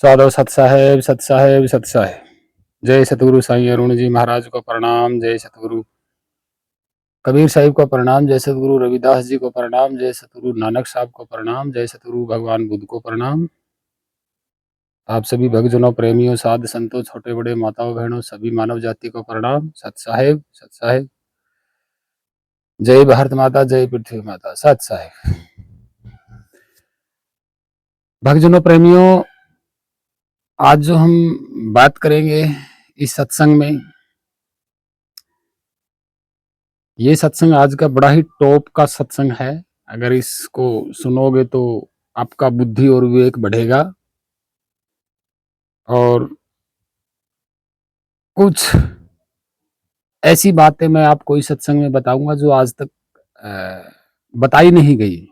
सौदव सत साहेब सत साहेब सत साहेब। जय सतगुरु साईं अरुण जी महाराज को प्रणाम। जय सतगुरु कबीर साहिब को प्रणाम। जय सतगुरु रविदास जी को प्रणाम। जय सतगुरु नानक साहब को प्रणाम। जय सतगुरु भगवान बुद्ध को प्रणाम। आप सभी भक्तजनों, प्रेमियों, साध संतों, छोटे बड़े, माताओं बहनों, सभी मानव जाति को प्रणाम। सत साहेब सत साहेब। जय भारत माता, जय पृथ्वी माता, सत साहेब। भक्तजनों, प्रेमियों, आज जो हम बात करेंगे इस सत्संग में, ये सत्संग आज का बड़ा ही टॉप का सत्संग है। अगर इसको सुनोगे तो आपका बुद्धि और विवेक बढ़ेगा और कुछ ऐसी बातें मैं आपको इस सत्संग में बताऊंगा जो आज तक बताई नहीं गई।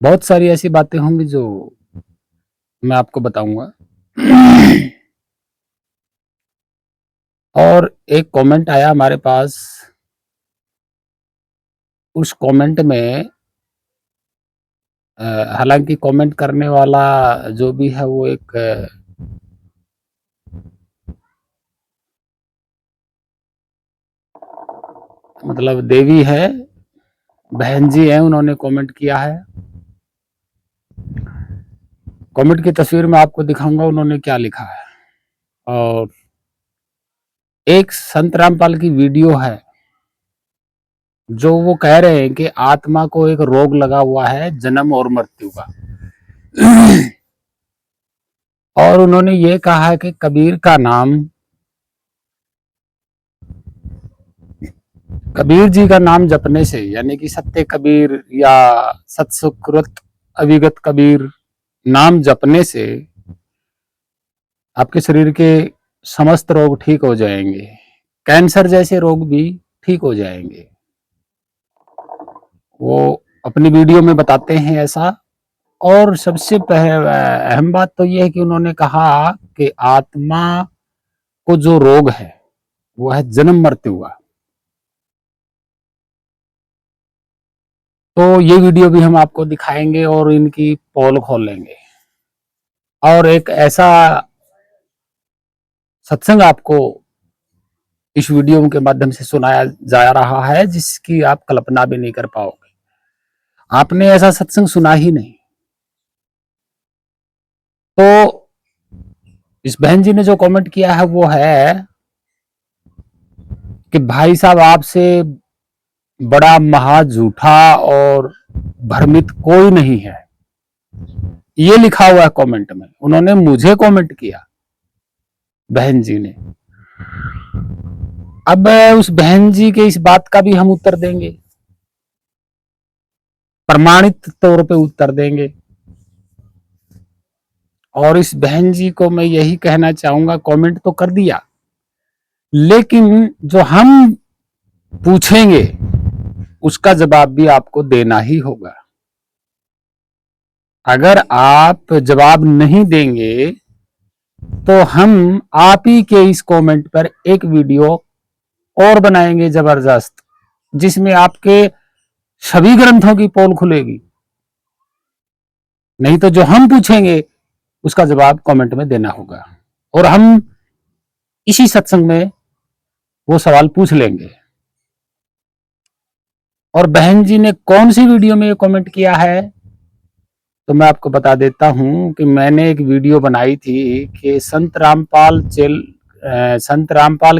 बहुत सारी ऐसी बातें होंगी जो मैं आपको बताऊंगा। और एक कमेंट आया हमारे पास, उस कमेंट में हालांकि कमेंट करने वाला जो भी है वो एक मतलब देवी है, बहन जी हैं, उन्होंने कमेंट किया है। कमेंट की तस्वीर में आपको दिखाऊंगा उन्होंने क्या लिखा है। और एक संत रामपाल की वीडियो है जो वो कह रहे हैं कि आत्मा को एक रोग लगा हुआ है, जन्म और मृत्यु का। और उन्होंने ये कहा है कि कबीर का नाम, कबीर जी का नाम जपने से, यानी कि सत्य कबीर या सत्सुकृत अविगत कबीर नाम जपने से आपके शरीर के समस्त रोग ठीक हो जाएंगे। कैंसर जैसे रोग भी ठीक हो जाएंगे। वो अपनी वीडियो में बताते हैं ऐसा। और सबसे अहम बात तो यह है कि उन्होंने कहा कि आत्मा को जो रोग है वो है जन्म मृत्यु का। तो ये वीडियो भी हम आपको दिखाएंगे और इनकी पोल खोलेंगे और एक ऐसा सत्संग आपको इस वीडियो के माध्यम से सुनाया जा रहा है जिसकी आप कल्पना भी नहीं कर पाओगे। आपने ऐसा सत्संग सुना ही नहीं। तो इस बहन जी ने जो कमेंट किया है वो है कि भाई साहब, आपसे बड़ा महा झूठा और भ्रमित कोई नहीं है। ये लिखा हुआ है कमेंट में। उन्होंने मुझे कमेंट किया, बहन जी ने। अब उस बहन जी के इस बात का भी हम उत्तर देंगे, प्रमाणित तौर पे उत्तर देंगे। और इस बहन जी को मैं यही कहना चाहूंगा, कमेंट तो कर दिया, लेकिन जो हम पूछेंगे उसका जवाब भी आपको देना ही होगा। अगर आप जवाब नहीं देंगे तो हम आप ही के इस कमेंट पर एक वीडियो और बनाएंगे जबरदस्त, जिसमें आपके सभी ग्रंथों की पोल खुलेगी। नहीं तो जो हम पूछेंगे उसका जवाब कमेंट में देना होगा और हम इसी सत्संग में वो सवाल पूछ लेंगे। और बहन जी ने कौन सी वीडियो में ये कमेंट किया है तो मैं आपको बता देता हूं कि मैंने एक वीडियो बनाई थी कि संत रामपाल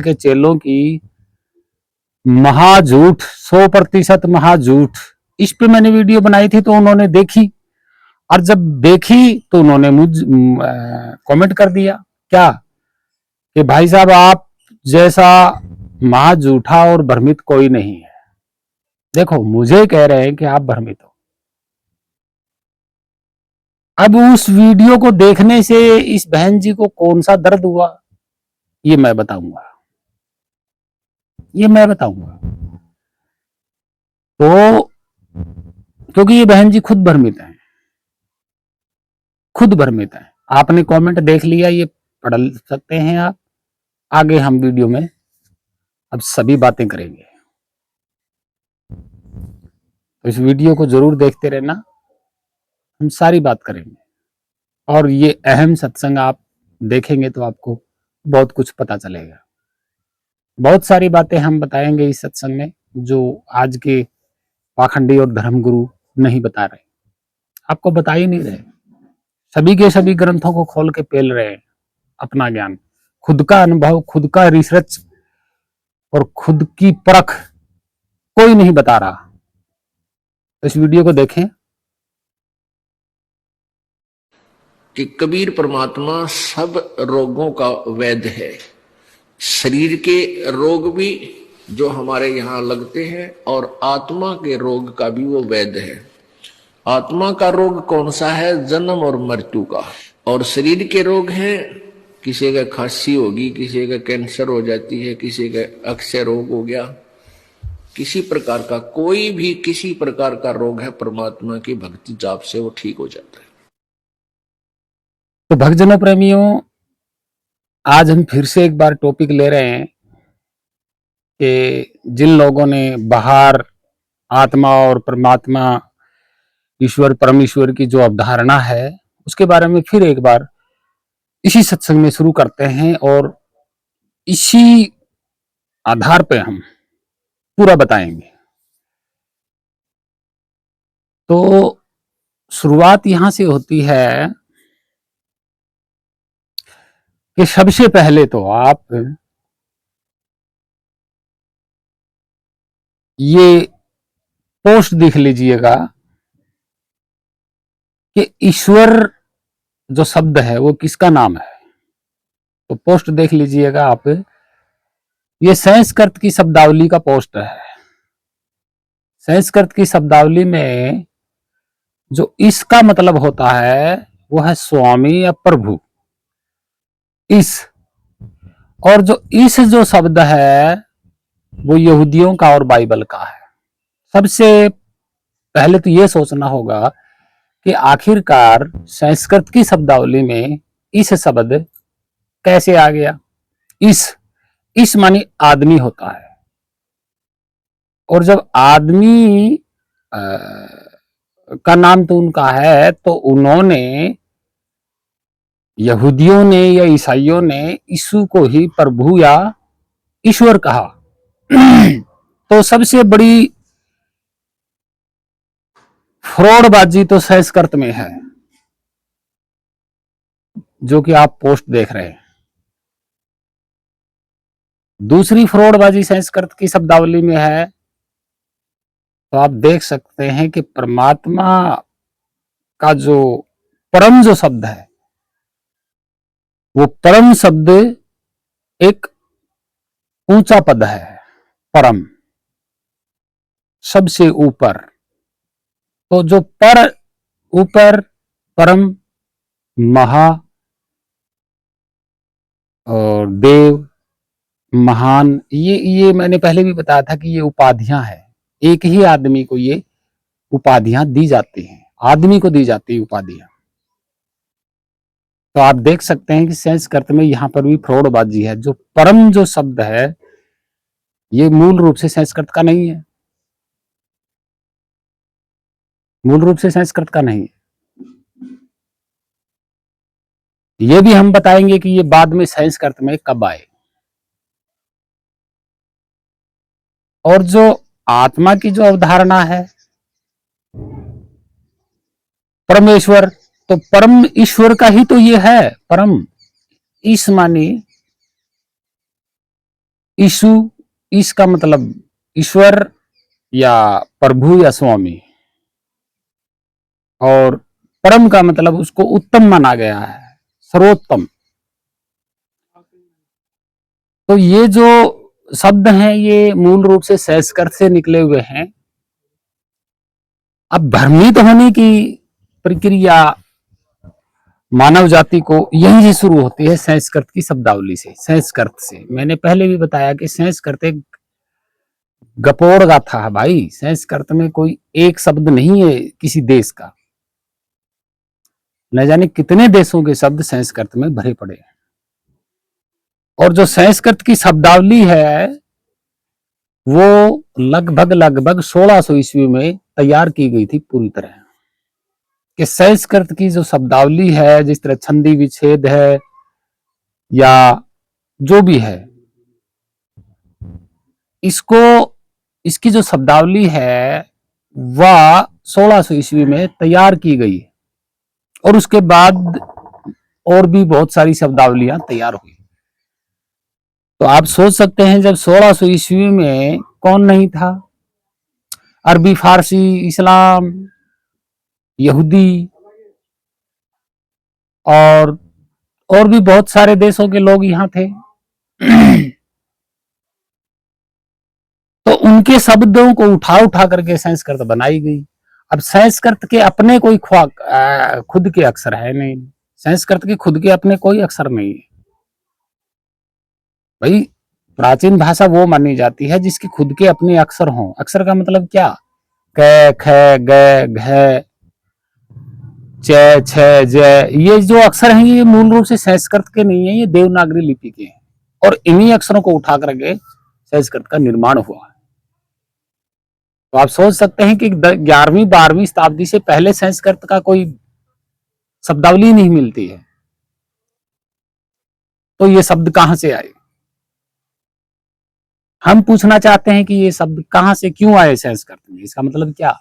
के चेलों की महाझूठ, 100% महाझूठ, इस पे मैंने वीडियो बनाई थी। तो उन्होंने देखी और जब देखी तो उन्होंने मुझ कमेंट कर दिया क्या कि भाई साहब, आप जैसा महाझूठा और भ्रमित कोई नहीं है। देखो, मुझे कह रहे हैं कि आप भ्रमित हो। अब उस वीडियो को देखने से इस बहन जी को कौन सा दर्द हुआ ये मैं बताऊंगा, ये मैं बताऊंगा। तो क्योंकि ये बहन जी खुद भ्रमित है, खुद भ्रमित है। आपने कमेंट देख लिया, ये पढ़ सकते हैं आप। आगे हम वीडियो में अब सभी बातें करेंगे, तो इस वीडियो को जरूर देखते रहना, हम सारी बात करेंगे। और ये अहम सत्संग आप देखेंगे तो आपको बहुत कुछ पता चलेगा। बहुत सारी बातें हम बताएंगे इस सत्संग में जो आज के पाखंडी और धर्मगुरु नहीं बता रहे, आपको बता ही नहीं रहे। सभी के सभी ग्रंथों को खोल के पेल रहे हैं अपना ज्ञान, खुद का अनुभव, खुद का रिसर्च और खुद की परख कोई नहीं बता रहा। तो इस वीडियो को देखें कि कबीर परमात्मा सब रोगों का वैद्य है। शरीर के रोग भी जो हमारे यहाँ लगते हैं और आत्मा के रोग का भी वो वैद्य है। आत्मा का रोग कौन सा है? जन्म और मृत्यु का। और शरीर के रोग हैं, किसी का खांसी होगी, किसी का कैंसर हो जाती है, किसी का अक्षय रोग हो गया, किसी प्रकार का कोई भी किसी प्रकार का रोग है, परमात्मा की भक्ति जाप से वो ठीक हो जाता है। तो भक्तजनों प्रेमियों, आज हम फिर से एक बार टॉपिक ले रहे हैं कि जिन लोगों ने बाहर आत्मा और परमात्मा, ईश्वर परमेश्वर की जो अवधारणा है उसके बारे में फिर एक बार इसी सत्संग में शुरू करते हैं और इसी आधार पे हम पूरा बताएंगे। तो शुरुआत यहां से होती है कि सबसे पहले तो आप ये पोस्ट देख लीजिएगा कि ईश्वर जो शब्द है वो किसका नाम है। तो पोस्ट देख लीजिएगा आप, ये संस्कृत की शब्दावली का पोस्ट है। संस्कृत की शब्दावली में जो इसका मतलब होता है वो है स्वामी या प्रभु। इस और जो इस जो शब्द है वो यहूदियों का और बाइबल का है। सबसे पहले तो ये सोचना होगा कि आखिरकार संस्कृत की शब्दावली में इस शब्द कैसे आ गया। इस मानी आदमी होता है, और जब आदमी का नाम तो उनका है तो उन्होंने, यहूदियों ने या ईसाइयों ने यीशु को ही प्रभु या ईश्वर कहा। तो सबसे बड़ी फ्रॉडबाजी तो संस्कृत में है, जो कि आप पोस्ट देख रहे हैं। दूसरी फ्रॉडबाजी संस्कृत की शब्दावली में है, तो आप देख सकते हैं कि परमात्मा का जो परम जो शब्द है, वो परम शब्द एक ऊंचा पद है। परम, सबसे ऊपर। तो जो पर, ऊपर, परम, महा और देव, महान, ये मैंने पहले भी बताया था कि ये उपाधियां हैं। एक ही आदमी को ये उपाधियां दी जाती हैं, आदमी को दी जाती है उपाधियां। तो आप देख सकते हैं कि संस्कृत में यहां पर भी फ्रॉडबाजी है। जो परम जो शब्द है ये मूल रूप से संस्कृत का नहीं है, मूल रूप से संस्कृत का नहीं है। ये भी हम बताएंगे कि ये बाद में संस्कृत में कब आए। और जो आत्मा की जो अवधारणा है, परमेश्वर, तो परम ईश्वर का ही तो ये है परम। ईश मानी ईशु, ईश का मतलब ईश्वर या प्रभु या स्वामी, और परम का मतलब उसको उत्तम माना गया है, सर्वोत्तम। तो ये जो शब्द हैं ये मूल रूप से संस्कृत से निकले हुए हैं। अब भ्रमित होने की प्रक्रिया मानव जाति को यहीं से शुरू होती है, संस्कृत की शब्दावली से। संस्कृत से मैंने पहले भी बताया कि संस्कृत एक गपोड़ गाथा है भाई। संस्कृत में कोई एक शब्द नहीं है किसी देश का, न जाने कितने देशों के शब्द संस्कृत में भरे पड़े हैं। और जो संस्कृत की शब्दावली है वो लगभग 1600 ईस्वी में तैयार की गई थी पूरी तरह। कि संस्कृत की जो शब्दावली है, जिस तरह छंदी विच्छेद है या जो भी है, इसको इसकी जो शब्दावली है वह 1600 ईस्वी में तैयार की गई और उसके बाद और भी बहुत सारी शब्दावलियां तैयार हुई। तो आप सोच सकते हैं जब 1600 ईस्वी में कौन नहीं था, अरबी, फारसी, इस्लाम, यहूदी और भी बहुत सारे देशों के लोग यहाँ थे। तो उनके शब्दों को उठा उठा करके संस्कृत बनाई गई। अब संस्कृत के अपने कोई खुद के अक्षर है नहीं, संस्कृत के खुद के अपने कोई अक्षर नहीं है भाई। प्राचीन भाषा वो मानी जाती है जिसके खुद के अपने अक्षर हों। अक्षर का मतलब क्या, क, ख, ग, घ, च, छ, ज, ये जो अक्षर हैं ये मूल रूप से संस्कृत के नहीं है, ये देवनागरी लिपि के हैं और इन्हीं अक्षरों को उठा करके संस्कृत का निर्माण हुआ। तो आप सोच सकते हैं कि 11वीं 12वीं शताब्दी से पहले संस्कृत का कोई शब्दावली नहीं मिलती है, तो ये शब्द कहां से आए। हम पूछना चाहते हैं कि ये शब्द कहां से क्यों आए संस्कृत में, इसका मतलब क्या,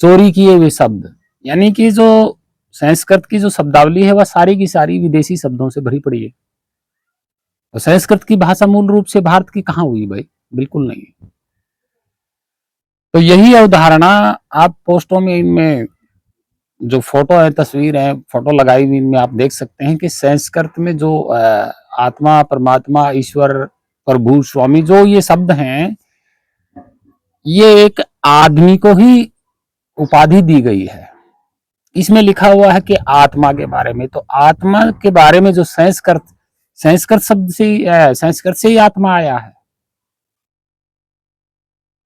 चोरी किए हुए शब्द। यानी कि जो संस्कृत की जो शब्दावली है वह सारी की सारी विदेशी शब्दों से भरी पड़ी है। तो संस्कृत की भाषा मूल रूप से भारत की कहां हुई भाई, बिल्कुल नहीं। तो यही अवधारणा आप पोस्टों में, इनमें जो फोटो है, तस्वीर है, फोटो लगाई हुई, इनमें आप देख सकते हैं कि संस्कृत में जो आत्मा, परमात्मा, ईश्वर, प्रभु, स्वामी, जो ये शब्द हैं, ये एक आदमी को ही उपाधि दी गई है। इसमें लिखा हुआ है कि आत्मा के बारे में, तो आत्मा के बारे में जो संस्कृत शब्द से, संस्कृत से ही आत्मा आया है,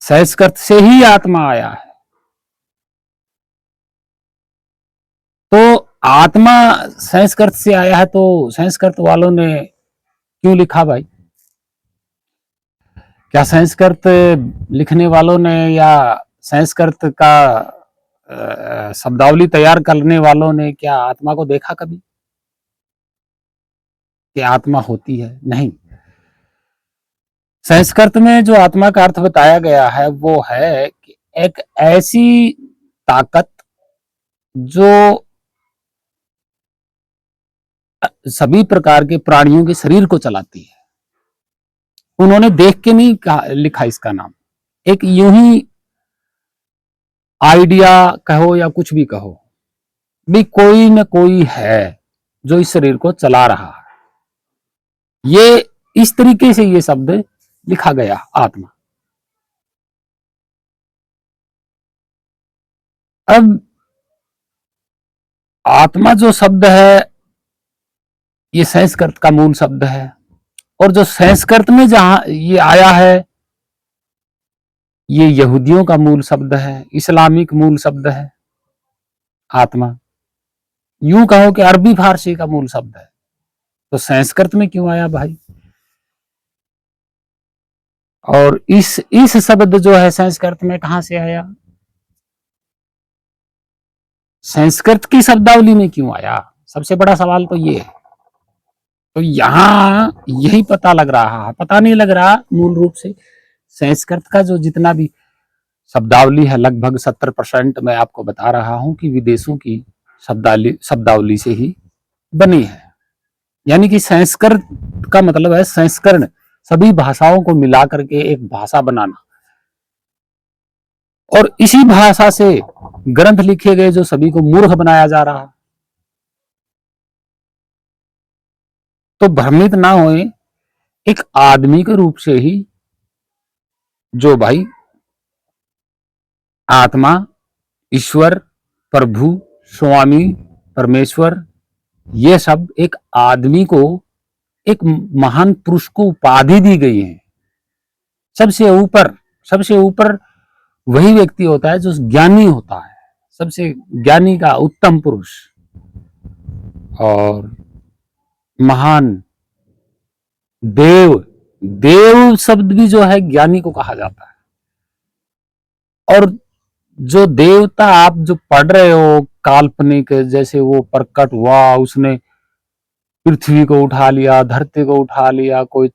संस्कृत से ही आत्मा आया है। तो आत्मा संस्कृत से आया है, तो संस्कृत वालों ने क्यों लिखा भाई? क्या संस्कृत लिखने वालों ने या संस्कृत का शब्दावली तैयार करने वालों ने क्या आत्मा को देखा कभी कि आत्मा होती है? नहीं। संस्कृत में जो आत्मा का अर्थ बताया गया है वो है कि एक ऐसी ताकत जो सभी प्रकार के प्राणियों के शरीर को चलाती है। उन्होंने देख के नहीं लिखा इसका नाम, एक यूं ही आइडिया कहो या कुछ भी कहो, भी कोई न कोई है जो इस शरीर को चला रहा है। ये इस तरीके से ये शब्द लिखा गया, आत्मा। अब आत्मा जो शब्द है ये संस्कृत का मूल शब्द है, और जो संस्कृत में जहां ये आया है ये यहूदियों का मूल शब्द है, इस्लामिक मूल शब्द है आत्मा। यूं कहो कि अरबी फारसी का मूल शब्द है, तो संस्कृत में क्यों आया भाई? और इस शब्द जो है संस्कृत में कहां से आया, संस्कृत की शब्दावली में क्यों आया? सबसे बड़ा सवाल तो ये है। तो यहां यही पता लग रहा है, पता नहीं लग रहा मूल रूप से संस्कृत का जो जितना भी शब्दावली है, लगभग 70% मैं आपको बता रहा हूं कि विदेशों की शब्दावली से ही बनी है। यानी कि संस्कृत का मतलब है संस्करण, सभी भाषाओं को मिला करके एक भाषा बनाना, और इसी भाषा से ग्रंथ लिखे गए जो सभी को मूर्ख बनाया जा रहा। तो भ्रमित ना होए, एक आदमी के रूप से ही जो भाई आत्मा, ईश्वर, प्रभु, स्वामी, परमेश्वर, ये सब एक आदमी को, एक महान पुरुष को उपाधि दी गई है। सबसे ऊपर वही व्यक्ति होता है जो ज्ञानी होता है, सबसे ज्ञानी का उत्तम पुरुष। और महान देव शब्द भी जो है ज्ञानी को कहा जाता है। और जो देवता आप जो पढ़ रहे हो काल्पनिक, जैसे वो प्रकट हुआ, उसने पृथ्वी को उठा लिया, धरती को उठा लिया, कोई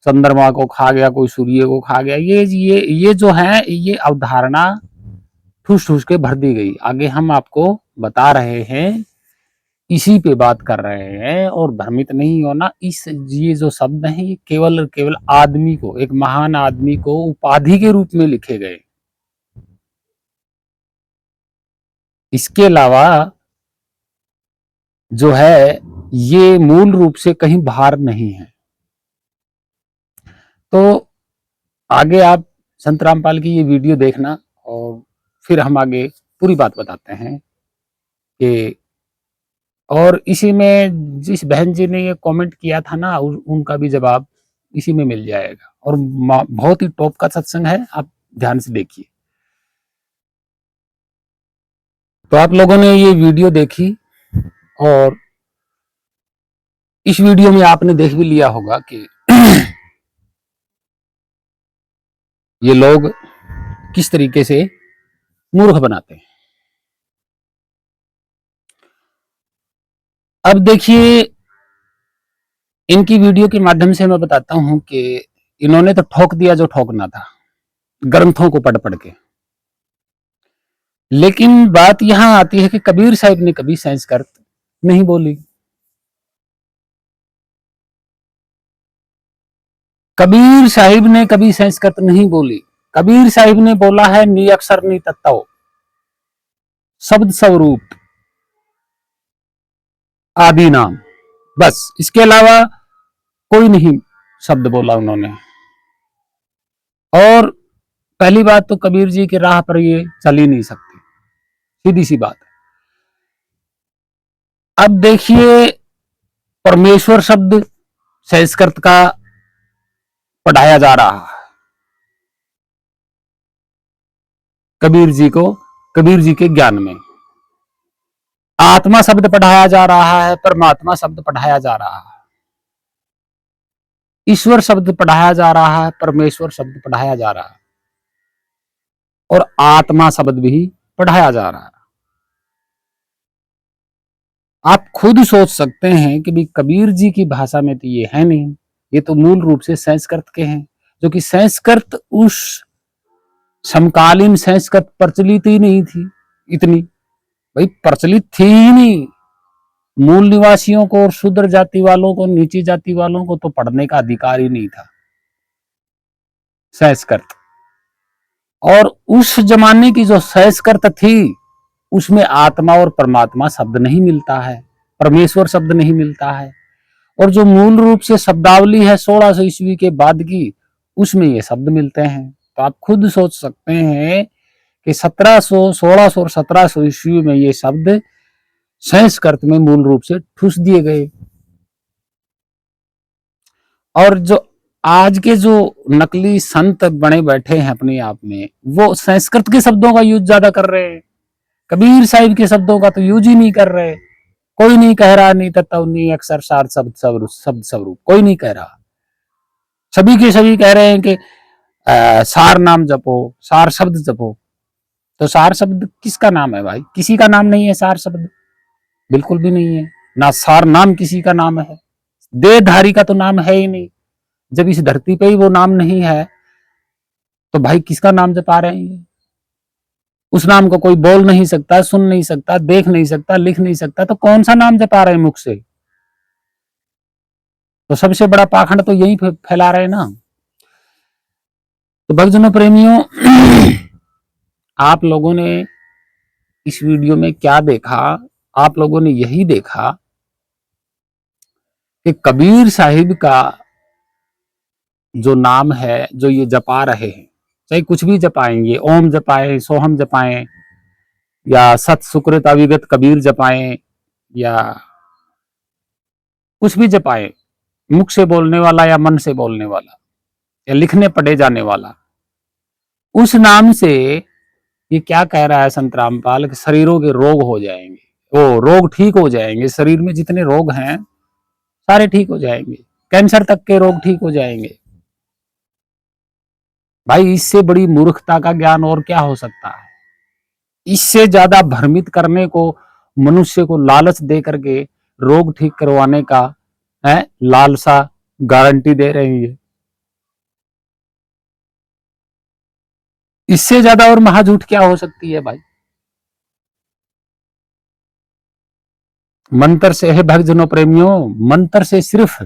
चंद्रमा को खा गया, कोई सूर्य को खा गया, ये जो है ये अवधारणा ठूस ठूस के भर दी गई। आगे हम आपको बता रहे हैं, इसी पे बात कर रहे हैं। और भ्रमित नहीं होना, इस ये जो शब्द हैं ये केवल केवल आदमी को, एक महान आदमी को उपाधि के रूप में लिखे गए। इसके अलावा जो है ये मूल रूप से कहीं बाहर नहीं है। तो आगे आप संत रामपाल की ये वीडियो देखना और फिर हम आगे पूरी बात बताते हैं कि, और इसी में जिस बहन जी ने ये कमेंट किया था ना, उनका भी जवाब इसी में मिल जाएगा। और बहुत ही टॉप का सत्संग है, आप ध्यान से देखिए। तो आप लोगों ने ये वीडियो देखी और इस वीडियो में आपने देख भी लिया होगा कि ये लोग किस तरीके से मूर्ख बनाते हैं। अब देखिए, इनकी वीडियो के माध्यम से मैं बताता हूं कि इन्होंने तो ठोक दिया जो ठोकना था ग्रंथों को पढ़ पढ़ के। लेकिन बात यहां आती है कि कबीर साहिब ने कभी संस्कृत नहीं बोली। कबीर साहिब ने कभी संस्कृत नहीं बोली। कबीर साहिब ने बोला है नी अक्षर नी तत्व, शब्द स्वरूप, आदि नाम, बस। इसके अलावा कोई नहीं शब्द बोला उन्होंने। और पहली बात तो कबीर जी की राह पर ये चल ही नहीं सकते, सीधी सी बात है। अब देखिए, परमेश्वर शब्द संस्कृत का पढ़ाया जा रहा है कबीर जी को, कबीर जी के ज्ञान में। आत्मा शब्द पढ़ाया जा रहा है, परमात्मा शब्द पढ़ाया जा रहा है, ईश्वर शब्द पढ़ाया जा रहा है, परमेश्वर शब्द पढ़ाया जा रहा है, और आत्मा शब्द भी पढ़ाया जा रहा है। आप खुद सोच सकते हैं कि भी कबीर जी की भाषा में तो ये है नहीं, ये तो मूल रूप से संस्कृत के हैं, जो कि संस्कृत उस समकालीन संस्कृत प्रचलित ही नहीं थी इतनी। भाई प्रचलित थी ही नहीं। मूल निवासियों को और शूद्र जाति वालों को, नीची जाति वालों को तो पढ़ने का अधिकार ही नहीं था संस्कृत। और उस जमाने की जो संस्कृत थी उसमें आत्मा और परमात्मा शब्द नहीं मिलता है, परमेश्वर शब्द नहीं मिलता है। और जो मूल रूप से शब्दावली है 1600 ईस्वी के बाद की, उसमें ये शब्द मिलते हैं। तो आप खुद सोच सकते हैं कि 1700, 1600 और 1700 ईस्वी में ये शब्द संस्कृत में मूल रूप से ठूस दिए गए। और जो आज के जो नकली संत बने बैठे हैं अपने आप में, वो संस्कृत के शब्दों का यूज ज्यादा कर रहे हैं, कबीर साहिब के शब्दों का तो यूज ही नहीं कर रहे। कोई नहीं कह रहा नहीं तत्व नहीं अक्षर सार शब्द स्वरूप, कोई नहीं कह रहा। सभी के सभी कह रहे हैं कि सार नाम जपो, सार शब्द जपो। तो सार शब्द किसका नाम है भाई? किसी का नाम नहीं है सार शब्द, बिल्कुल भी नहीं है। ना सार नाम किसी का नाम है, देहधारी का तो नाम है ही नहीं। जब इस धरती पे ही वो नाम नहीं है तो भाई किसका नाम जपा रहे हैं? उस नाम को कोई बोल नहीं सकता, सुन नहीं सकता, देख नहीं सकता, लिख नहीं सकता, तो कौन सा नाम जपा रहे हैं मुख से? तो सबसे बड़ा पाखंड तो यही फैला रहे हैं ना। तो भक्तजनों, प्रेमियों, आप लोगों ने इस वीडियो में क्या देखा? आप लोगों ने यही देखा कि कबीर साहिब का जो नाम है, जो ये जपा रहे हैं, चाहे कुछ भी जपाएंगे, ओम जपाएं, सोहम जपाएं, या सत सुकृत अविगत कबीर जपाएं, या कुछ भी जपाएं, मुख से बोलने वाला या मन से बोलने वाला या लिखने पढ़े जाने वाला, उस नाम से ये क्या कह रहा है संत रामपाल कि शरीरों के रोग हो जाएंगे, वो रोग ठीक हो जाएंगे। शरीर में जितने रोग हैं सारे ठीक हो जाएंगे, कैंसर तक के रोग ठीक हो जाएंगे। भाई इससे बड़ी मूर्खता का ज्ञान और क्या हो सकता है? इससे ज्यादा भ्रमित करने को, मनुष्य को लालच दे करके रोग ठीक करवाने का है लालसा गारंटी दे रही है। इससे ज्यादा और महाझूठ क्या हो सकती है भाई। मंत्र से है भक्तजनों प्रेमियों, मंत्र से सिर्फ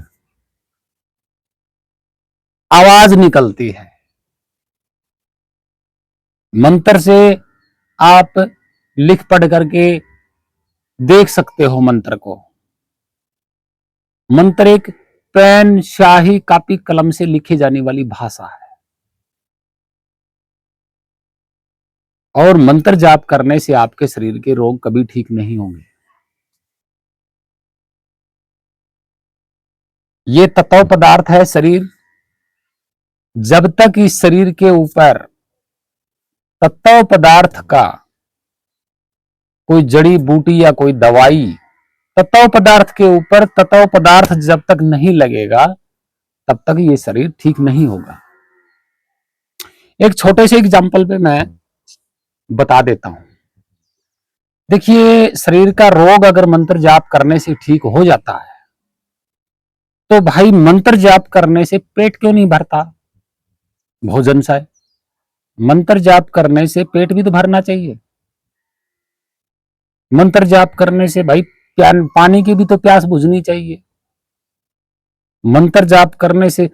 आवाज निकलती है। मंत्र से आप लिख पढ़ करके देख सकते हो मंत्र को। मंत्र एक पेन स्याही कापी कलम से लिखी जाने वाली भाषा है, और मंत्र जाप करने से आपके शरीर के रोग कभी ठीक नहीं होंगे। ये तत्व पदार्थ है शरीर। जब तक इस शरीर के ऊपर तत्व पदार्थ का कोई जड़ी बूटी या कोई दवाई तत्व पदार्थ के ऊपर तत्व पदार्थ जब तक नहीं लगेगा तब तक ये शरीर ठीक नहीं होगा। एक छोटे से एग्जाम्पल पे मैं बता देता हूं। देखिए, शरीर का रोग अगर मंत्र जाप करने से ठीक हो जाता है तो भाई मंत्र जाप करने से पेट क्यों नहीं भरता भोजन से। मंत्र जाप करने से पेट भी तो भरना चाहिए। मंत्र जाप करने से भाई पानी की भी तो प्यास बुझनी चाहिए। मंत्र जाप करने से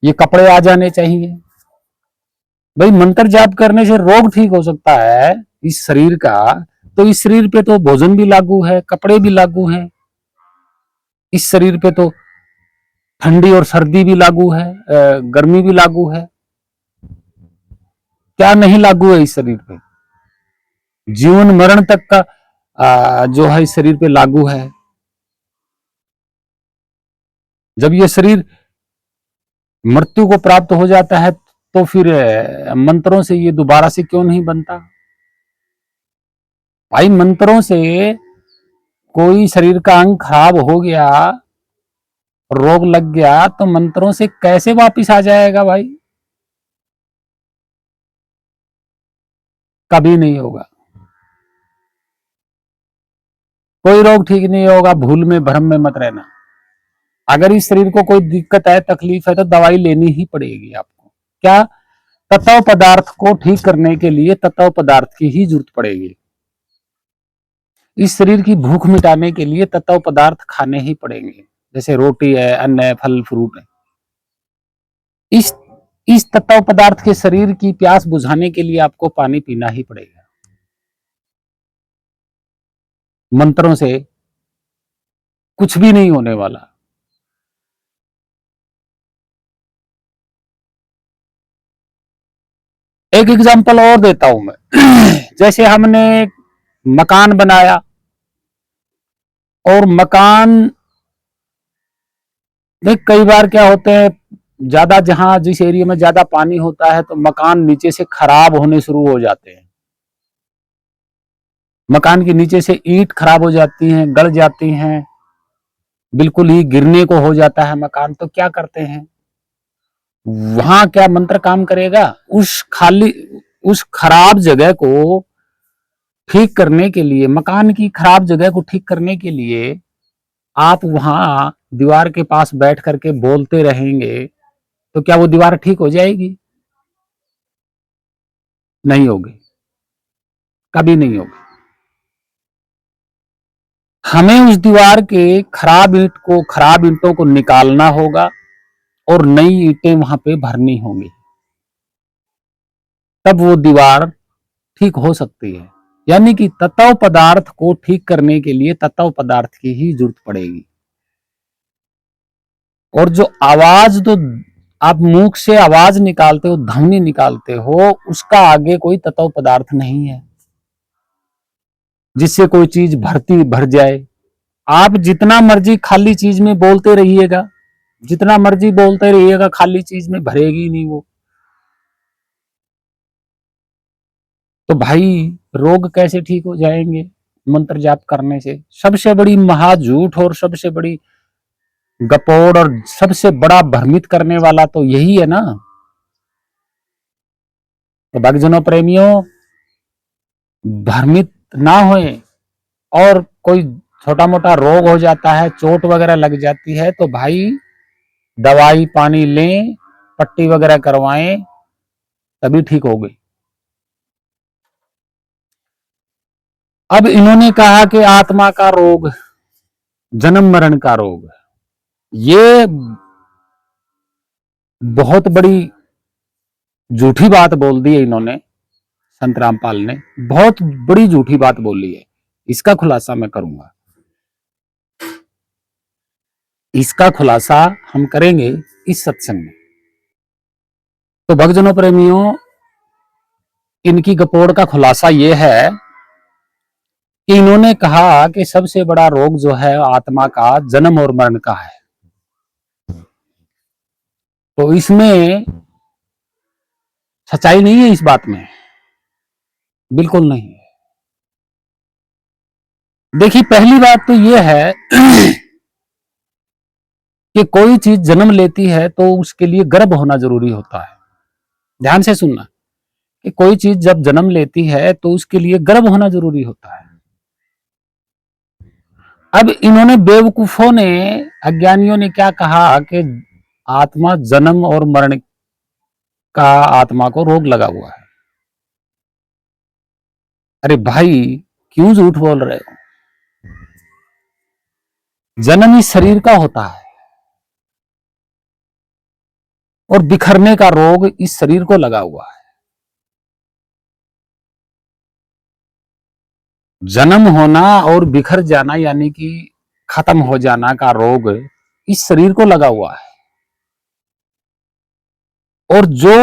ये कपड़े आ जाने चाहिए। भाई मंत्र जाप करने से रोग ठीक हो सकता है इस शरीर का, तो इस शरीर पे तो भोजन भी लागू है, कपड़े भी लागू हैं। इस शरीर पे तो ठंडी और सर्दी भी लागू है, गर्मी भी लागू है। क्या नहीं लागू है इस शरीर पे। जीवन मरण तक का जो है इस शरीर पे लागू है। जब ये शरीर मृत्यु को प्राप्त हो जाता है तो फिर मंत्रों से ये दोबारा से क्यों नहीं बनता। भाई मंत्रों से कोई शरीर का अंग खराब हो गया, रोग लग गया, तो मंत्रों से कैसे वापिस आ जाएगा भाई। कभी नहीं होगा। कोई रोग ठीक नहीं होगा। भूल में भ्रम में मत रहना। अगर इस शरीर को कोई दिक्कत है, तकलीफ है, तो दवाई लेनी ही पड़ेगी आपको। क्या तत्व पदार्थ को ठीक करने के लिए तत्व पदार्थ की ही जरूरत पड़ेगी। इस शरीर की भूख मिटाने के लिए तत्व पदार्थ खाने ही पड़ेंगे, जैसे रोटी है, अन्न है, फल फ्रूट है। इस इस तत्व पदार्थ के शरीर की प्यास बुझाने के लिए आपको पानी पीना ही पड़ेगा। मंत्रों से कुछ भी नहीं होने वाला। एक एग्जांपल और देता हूं मैं। जैसे हमने मकान बनाया और मकान में कई बार क्या होते हैं, ज्यादा जहां जिस एरिया में ज्यादा पानी होता है तो मकान नीचे से खराब होने शुरू हो जाते हैं। मकान के नीचे से ईंट खराब हो जाती हैं, गड़ जाती हैं, बिल्कुल ही गिरने को हो जाता है मकान। तो क्या करते हैं, वहां क्या मंत्र काम करेगा। उस खराब जगह को ठीक करने के लिए, मकान की खराब जगह को ठीक करने के लिए आप वहां दीवार के पास बैठ करके बोलते रहेंगे तो क्या वो दीवार ठीक हो जाएगी। नहीं होगी, कभी नहीं होगी। हमें उस दीवार के खराब ईंटों को निकालना होगा और नई ईंटें वहां पे भरनी होंगी, तब वो दीवार ठीक हो सकती है। यानी कि तत्व पदार्थ को ठीक करने के लिए तत्व पदार्थ की ही जरूरत पड़ेगी। और जो आवाज, तो आप मुख से आवाज निकालते हो, ध्वनि निकालते हो, उसका आगे कोई तत्व पदार्थ नहीं है जिससे कोई चीज भर जाए। आप जितना मर्जी खाली चीज में बोलते रहिएगा, जितना मर्जी बोलते रहिएगा, खाली चीज में भरेगी नहीं वो। तो भाई रोग कैसे ठीक हो जाएंगे मंत्र जाप करने से। सबसे बड़ी महाझूठ और सबसे बड़ी गपोड़ और सबसे बड़ा भ्रमित करने वाला तो यही है ना। तो भक्तजनों प्रेमियों, भ्रमित ना होए, और कोई छोटा मोटा रोग हो जाता है, चोट वगैरह लग जाती है, तो भाई दवाई पानी लें, पट्टी वगैरह करवाएं, तभी ठीक हो गई। अब इन्होंने कहा कि आत्मा का रोग, जन्म मरण का रोग, ये बहुत बड़ी झूठी बात बोल दी है इन्होंने। संत रामपाल ने बहुत बड़ी झूठी बात बोली है। इसका खुलासा मैं करूंगा, इसका खुलासा हम करेंगे इस सत्संग में। तो भक्तजनों प्रेमियों, इनकी गपोड़ का खुलासा यह है कि इन्होंने कहा कि सबसे बड़ा रोग जो है आत्मा का, जन्म और मरण का है। तो इसमें सच्चाई नहीं है, इस बात में बिल्कुल नहीं है। देखिए, पहली बात तो यह है कि कोई चीज जन्म लेती है तो उसके लिए गर्भ होना जरूरी होता है। ध्यान से सुनना, कि कोई चीज जब जन्म लेती है तो उसके लिए गर्भ होना जरूरी होता है। अब इन्होंने, बेवकूफों ने, अज्ञानियों ने क्या कहा कि आत्मा जन्म और मरण का आत्मा को रोग लगा हुआ है। अरे भाई, क्यों झूठ बोल रहे हो? जन्म इस शरीर का होता है और बिखरने का रोग इस शरीर को लगा हुआ है। जन्म होना और बिखर जाना यानी कि खत्म हो जाना का रोग इस शरीर को लगा हुआ है। और जो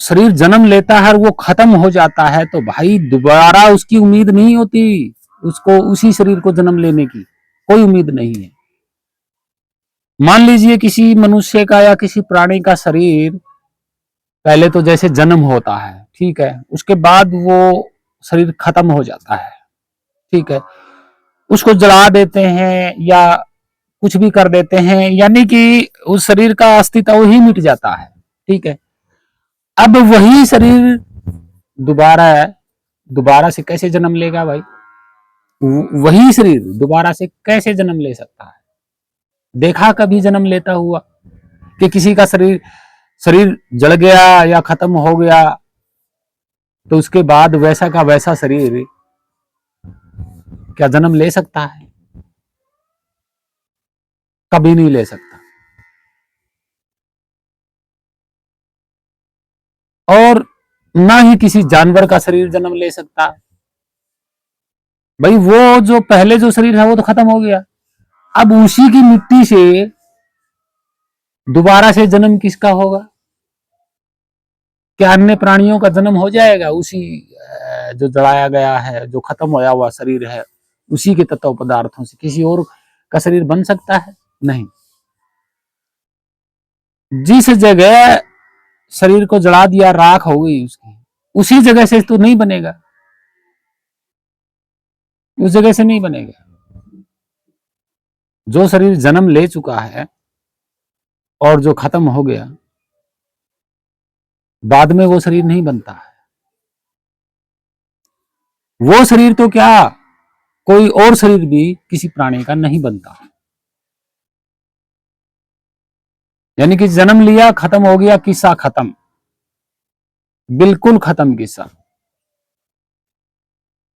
शरीर जन्म लेता है वो खत्म हो जाता है, तो भाई दोबारा उसकी उम्मीद नहीं होती, उसको उसी शरीर को जन्म लेने की कोई उम्मीद नहीं है। मान लीजिए किसी मनुष्य का या किसी प्राणी का शरीर पहले तो जैसे जन्म होता है, ठीक है, उसके बाद वो शरीर खत्म हो जाता है, ठीक है, उसको जला देते हैं या कुछ भी कर देते हैं, यानी कि उस शरीर का अस्तित्व ही मिट जाता है, ठीक है। अब वही शरीर दोबारा दोबारा से कैसे जन्म लेगा भाई? वही शरीर दोबारा से कैसे जन्म ले सकता है? देखा कभी जन्म लेता हुआ कि किसी का शरीर शरीर जल गया या खत्म हो गया तो उसके बाद वैसा का वैसा शरीर क्या जन्म ले सकता है? कभी नहीं ले सकता। और ना ही किसी जानवर का शरीर जन्म ले सकता। भाई वो जो पहले जो शरीर है वो तो खत्म हो गया, अब उसी की मिट्टी से दोबारा से जन्म किसका होगा? क्या अन्य प्राणियों का जन्म हो जाएगा उसी जो जलाया गया है, जो खत्म होया हुआ शरीर है, उसी के तत्व पदार्थों से किसी और का शरीर बन सकता है? नहीं। जिस जगह शरीर को जला दिया, राख हो गई उसकी, उसी जगह से तो नहीं बनेगा, उस जगह से नहीं बनेगा। जो शरीर जन्म ले चुका है और जो खत्म हो गया, बाद में वो शरीर नहीं बनता है। वो शरीर तो क्या, कोई और शरीर भी किसी प्राणी का नहीं बनता। यानी कि जन्म लिया, खत्म हो गया, किस्सा खत्म, बिल्कुल खत्म किस्सा।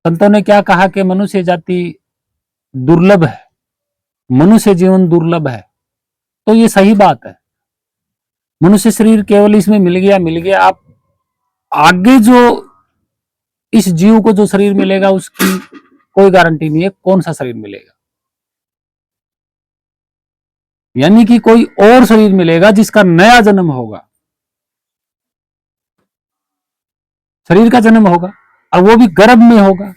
संतों ने क्या कहा कि मनुष्य जाति दुर्लभ है, मनुष्य जीवन दुर्लभ है। तो ये सही बात है। मनुष्य शरीर केवल इसमें मिल गया। आप आगे जो इस जीव को जो शरीर मिलेगा उसकी कोई गारंटी नहीं है कौन सा शरीर मिलेगा। यानी कि कोई और शरीर मिलेगा जिसका नया जन्म होगा, शरीर का जन्म होगा, और वो भी गर्भ में होगा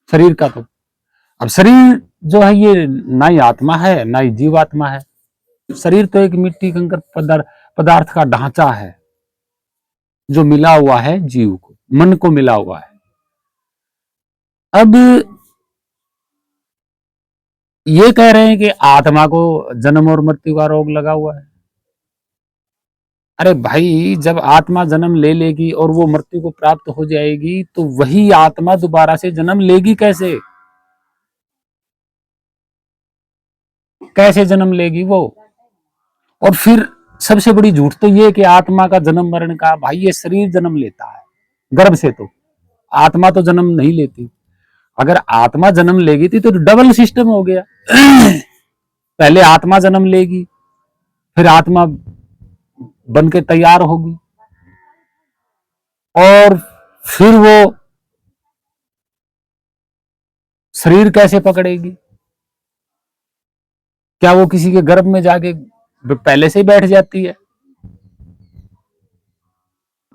शरीर का। तो अब शरीर जो है ये ना ही आत्मा है ना ही जीवात्मा है। शरीर तो एक मिट्टी कंकर पदार्थ का ढांचा है जो मिला हुआ है जीव को, मन को मिला हुआ है। अब ये कह रहे हैं कि आत्मा को जन्म और मृत्यु का रोग लगा हुआ है। अरे भाई, जब आत्मा जन्म ले लेगी और वो मृत्यु को प्राप्त हो जाएगी तो वही आत्मा दोबारा से जन्म लेगी कैसे? कैसे जन्म लेगी वो? और फिर सबसे बड़ी झूठ तो ये कि आत्मा का जन्म मरण का, भाई ये शरीर जन्म लेता है गर्भ से, तो आत्मा तो जन्म नहीं लेती। अगर आत्मा जन्म लेगी थी तो डबल सिस्टम हो गया। पहले आत्मा जन्म लेगी, फिर आत्मा बन के तैयार होगी, और फिर वो शरीर कैसे पकड़ेगी? क्या वो किसी के गर्भ में जाके पहले से ही बैठ जाती है?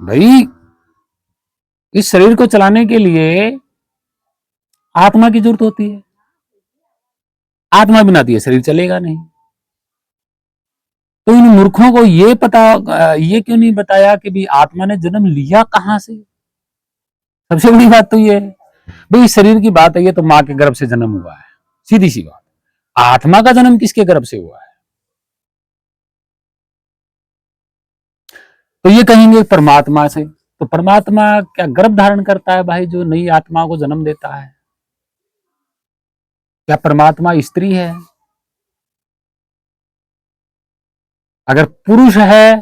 भाई, इस शरीर को चलाने के लिए आत्मा की जरूरत होती है। आत्मा बिना दिए शरीर चलेगा नहीं। तो इन मूर्खों को ये ये क्यों नहीं बताया कि भी आत्मा ने जन्म लिया कहां से? सबसे बड़ी बात तो ये है भाई, इस शरीर की बात है, ये तो मां के गर्भ से जन्म हुआ है, सीधी सी बात। आत्मा का जन्म किसके गर्भ से हुआ है? तो ये कहेंगे परमात्मा से। तो परमात्मा क्या गर्भ धारण करता है भाई, जो नई आत्मा को जन्म देता है? क्या परमात्मा स्त्री है? अगर पुरुष है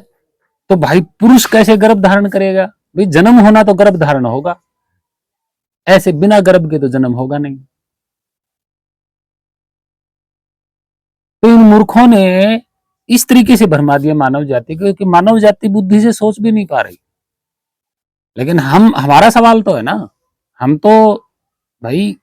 तो भाई पुरुष कैसे गर्भ धारण करेगा? भाई जन्म होना तो गर्भ धारण होगा, ऐसे बिना गर्भ के तो जन्म होगा नहीं। तो इन मूर्खों ने इस तरीके से भरमा दिया मानव जाति, क्योंकि मानव जाति बुद्धि से सोच भी नहीं पा रही। लेकिन हमारा सवाल तो है ना, हम तो भाई,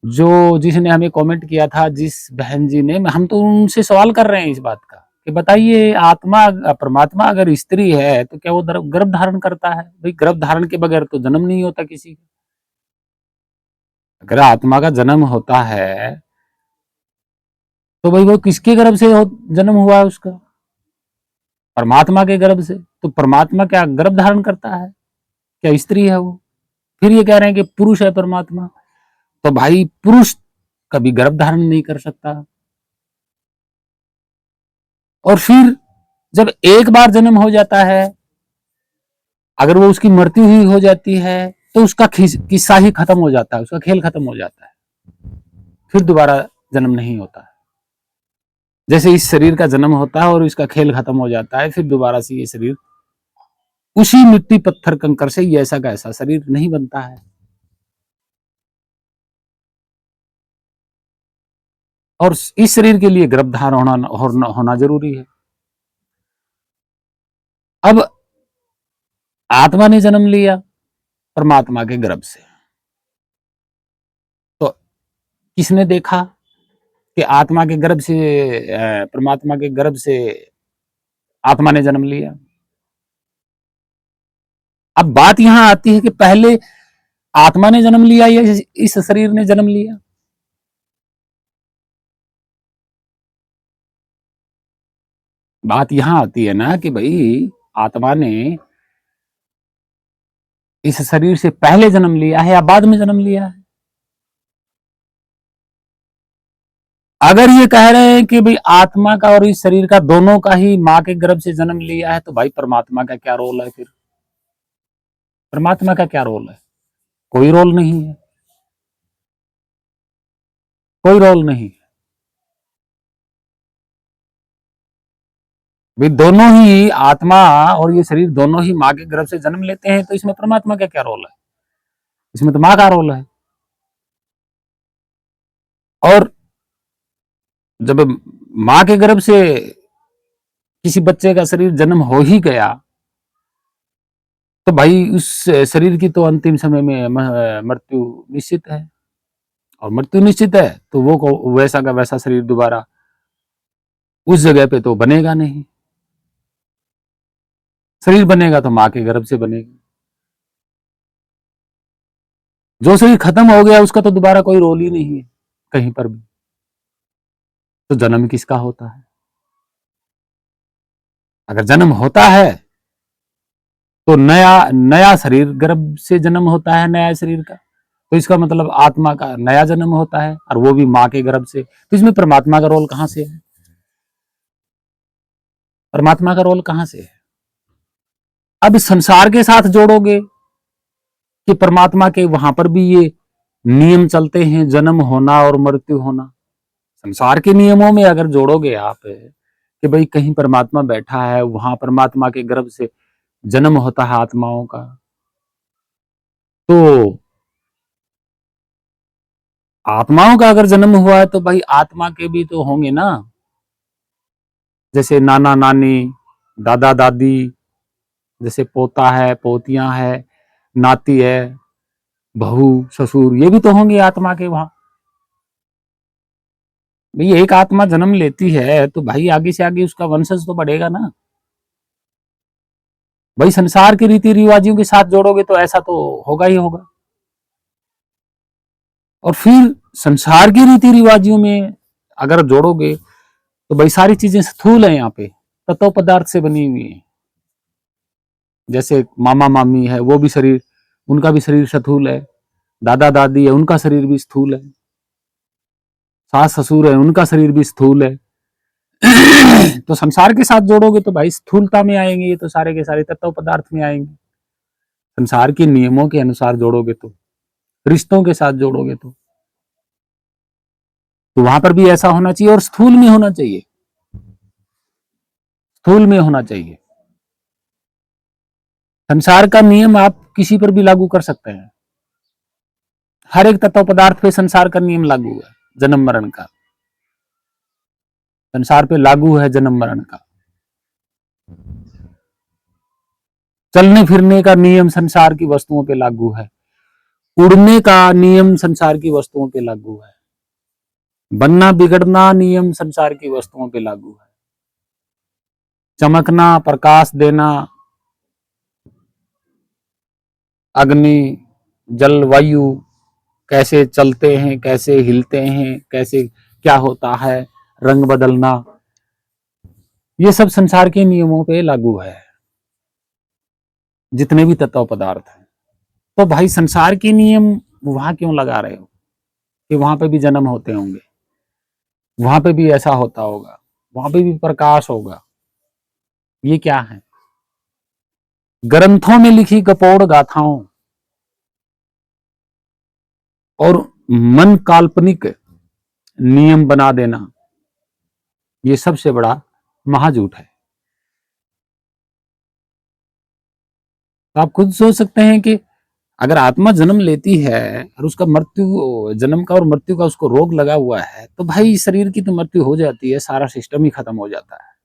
जो जिसने हमें कमेंट किया था, जिस बहन जी ने, हम तो उनसे सवाल कर रहे हैं इस बात का कि बताइए, आत्मा परमात्मा अगर स्त्री है तो क्या वो गर्भ धारण करता है? भाई गर्भ धारण के बगैर तो जन्म नहीं होता किसी का। अगर आत्मा का जन्म होता है तो भाई वो किसके गर्भ से जन्म हुआ है उसका? परमात्मा के गर्भ से। तो परमात्मा क्या गर्भ धारण करता है? क्या स्त्री है वो? फिर ये कह रहे हैं कि पुरुष है परमात्मा। तो भाई पुरुष कभी गर्भ धारण नहीं कर सकता। और फिर जब एक बार जन्म हो जाता है, अगर वो उसकी मृत्यु ही हो जाती है तो उसका किस्सा ही खत्म हो जाता है, उसका खेल खत्म हो जाता है, फिर दोबारा जन्म नहीं होता है। जैसे इस शरीर का जन्म होता है और इसका खेल खत्म हो जाता है, फिर दोबारा से ये शरीर उसी मिट्टी पत्थर कंकर से ऐसा का ऐसा शरीर नहीं बनता है। और इस शरीर के लिए गर्भधारण होना जरूरी है। अब आत्मा ने जन्म लिया परमात्मा के गर्भ से, तो किसने देखा कि आत्मा के गर्भ से, परमात्मा के गर्भ से आत्मा ने जन्म लिया? अब बात यहां आती है कि पहले आत्मा ने जन्म लिया या इस शरीर ने जन्म लिया? बात यहां आती है ना कि भाई आत्मा ने इस शरीर से पहले जन्म लिया है या बाद में जन्म लिया है? अगर ये कह रहे हैं कि भाई आत्मा का और इस शरीर का दोनों का ही मां के गर्भ से जन्म लिया है, तो भाई परमात्मा का क्या रोल है? फिर परमात्मा का क्या रोल है? कोई रोल नहीं है, कोई रोल नहीं। भाई दोनों ही आत्मा और ये शरीर दोनों ही मां के गर्भ से जन्म लेते हैं, तो इसमें परमात्मा का क्या रोल है? इसमें तो मां का रोल है। और जब मां के गर्भ से किसी बच्चे का शरीर जन्म हो ही गया तो भाई उस शरीर की तो अंतिम समय में मृत्यु निश्चित है। और मृत्यु निश्चित है तो वो वैसा का वैसा शरीर दोबारा उस जगह पे तो बनेगा नहीं। शरीर बनेगा तो मां के गर्भ से बनेगा। जो शरीर खत्म हो गया उसका तो दोबारा कोई रोल ही नहीं है कहीं पर भी। तो जन्म किसका होता है? अगर जन्म होता है तो नया नया शरीर गर्भ से जन्म होता है, नया शरीर का, तो इसका मतलब आत्मा का नया जन्म होता है, और वो भी मां के गर्भ से। तो इसमें परमात्मा का रोल कहां से है? परमात्मा का रोल कहां से है? अब इस संसार के साथ जोड़ोगे कि परमात्मा के वहां पर भी ये नियम चलते हैं, जन्म होना और मृत्यु होना। संसार के नियमों में अगर जोड़ोगे आप कि भाई कहीं परमात्मा बैठा है, वहां परमात्मा के गर्भ से जन्म होता है आत्माओं का, तो आत्माओं का अगर जन्म हुआ है तो भाई आत्मा के भी तो होंगे ना, जैसे नाना नानी, दादा दादी, जैसे पोता है, पोतियां है, नाती है, बहू, ससुर, ये भी तो होंगे आत्मा के वहां। भाई एक आत्मा जन्म लेती है तो भाई आगे से आगे उसका वंशज तो बढ़ेगा ना। भाई संसार के रीति रिवाजों के साथ जोड़ोगे तो ऐसा तो होगा ही होगा। और फिर संसार के रीति रिवाजों में अगर जोड़ोगे तो भाई सारी चीजें स्थूल है, यहाँ पे तत्व पदार्थ से बनी हुई है। जैसे मामा मामी है, वो भी शरीर, उनका भी शरीर स्थूल है। दादा दादी है, उनका शरीर भी स्थूल है। सास ससुर है, उनका शरीर भी स्थूल है। तो संसार के साथ जोड़ोगे तो भाई स्थूलता में आएंगे, ये तो सारे के सारे तत्व पदार्थ में आएंगे। संसार के नियमों के अनुसार जोड़ोगे तो, रिश्तों के साथ जोड़ोगे तो वहां पर भी ऐसा होना चाहिए और स्थूल में होना चाहिए, स्थूल में होना चाहिए। संसार का नियम आप किसी पर भी लागू कर सकते हैं। हर एक तत्व पदार्थ पे संसार का नियम लागू है, जन्म मरण का। संसार पे लागू है जन्म मरण का। चलने फिरने का नियम संसार की वस्तुओं पे लागू है। उड़ने का नियम संसार की वस्तुओं पे लागू है। बनना बिगड़ना नियम संसार की वस्तुओं पे लागू है। चमकना, प्रकाश देना, अग्नि, जल, वायु कैसे चलते हैं, कैसे हिलते हैं, कैसे क्या होता है, रंग बदलना, ये सब संसार के नियमों पे लागू है, जितने भी तत्व पदार्थ हैं। तो भाई संसार के नियम वहां क्यों लगा रहे हो कि वहां पे भी जन्म होते होंगे, वहां पे भी ऐसा होता होगा, वहां पे भी प्रकाश होगा? ये क्या है? ग्रंथों में लिखी कपोड़ गाथाओं और मन काल्पनिक नियम बना देना, ये सबसे बड़ा महाझूठ है। तो आप खुद सोच सकते हैं कि अगर आत्मा जन्म लेती है और उसका मृत्यु, जन्म का और मृत्यु का उसको रोग लगा हुआ है, तो भाई शरीर की तो मृत्यु हो जाती है, सारा सिस्टम ही खत्म हो जाता है।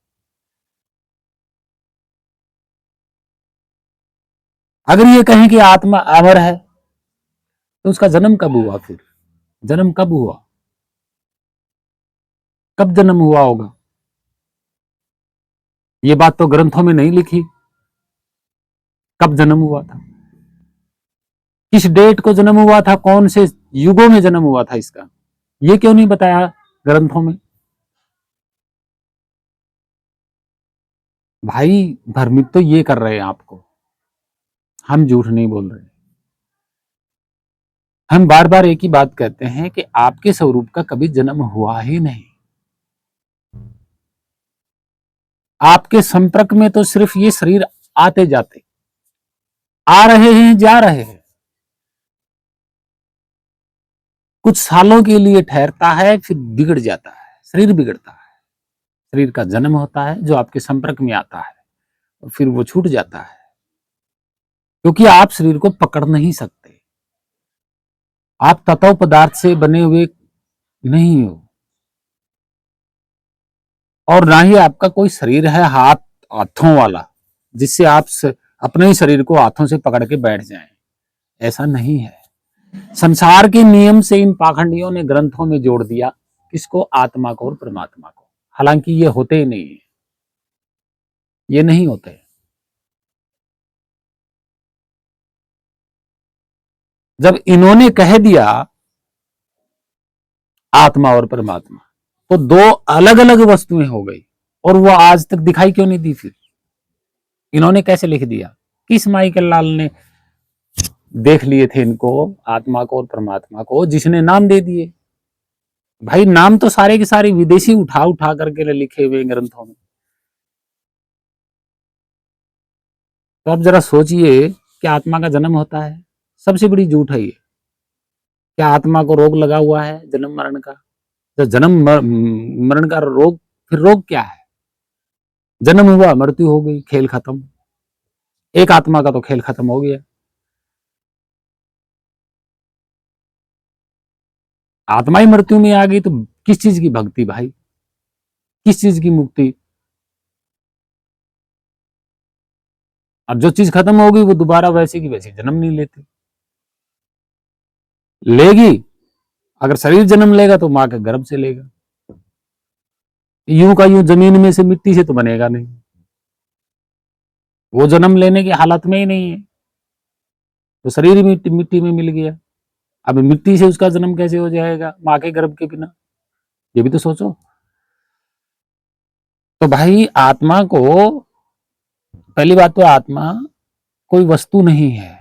अगर ये कहें कि आत्मा अमर है तो उसका जन्म कब हुआ? फिर जन्म कब हुआ? कब जन्म हुआ होगा? ये बात तो ग्रंथों में नहीं लिखी, कब जन्म हुआ था, किस डेट को जन्म हुआ था, कौन से युगों में जन्म हुआ था इसका, ये क्यों नहीं बताया ग्रंथों में? भाई भ्रमित तो ये कर रहे हैं आपको, हम झूठ नहीं बोल रहे। हम बार बार एक ही बात कहते हैं कि आपके स्वरूप का कभी जन्म हुआ ही नहीं। आपके संपर्क में तो सिर्फ ये शरीर आते जाते, आ रहे हैं, जा रहे हैं, कुछ सालों के लिए ठहरता है, फिर बिगड़ जाता है, शरीर बिगड़ता है। शरीर का जन्म होता है जो आपके संपर्क में आता है और फिर वो छूट जाता है, क्योंकि आप शरीर को पकड़ नहीं सकते। आप तत्व पदार्थ से बने हुए नहीं हो, और ना ही आपका कोई शरीर है हाथों वाला, जिससे आप अपने ही शरीर को हाथों से पकड़ के बैठ जाएं। ऐसा नहीं है। संसार के नियम से इन पाखंडियों ने ग्रंथों में जोड़ दिया किसको? आत्मा को और परमात्मा को। हालांकि ये होते ही नहीं है, ये नहीं होते। जब इन्होंने कह दिया आत्मा और परमात्मा, तो दो अलग अलग वस्तुएं हो गई, और वो आज तक दिखाई क्यों नहीं दी? फिर इन्होंने कैसे लिख दिया? किस माइकल लाल ने देख लिए थे इनको, आत्मा को और परमात्मा को, जिसने नाम दे दिए? भाई नाम तो सारे के सारे विदेशी उठा उठा करके लिखे हुए ग्रंथों में। तो आप जरा सोचिए कि आत्मा का जन्म होता है, सबसे बड़ी झूठ है ये। क्या आत्मा को रोग लगा हुआ है जन्म मरण का? तो जन्म मरण का रोग, फिर रोग क्या है? जन्म हुआ, मृत्यु हो गई, खेल खत्म। एक आत्मा का तो खेल खत्म हो गया। आत्मा ही मृत्यु में आ गई तो किस चीज की भक्ति भाई, किस चीज की मुक्ति? अब जो चीज खत्म होगी वो दोबारा वैसे की वैसी जन्म नहीं लेती। लेगी, अगर शरीर जन्म लेगा तो मां के गर्भ से लेगा। यूं का यूं जमीन में से मिट्टी से तो बनेगा नहीं, वो जन्म लेने की हालत में ही नहीं है, तो शरीर ही मिट्टी मिट्टी में मिल गया। अब मिट्टी से उसका जन्म कैसे हो जाएगा मां के गर्भ के बिना? ये भी तो सोचो। तो भाई आत्मा को, पहली बात तो आत्मा कोई वस्तु नहीं है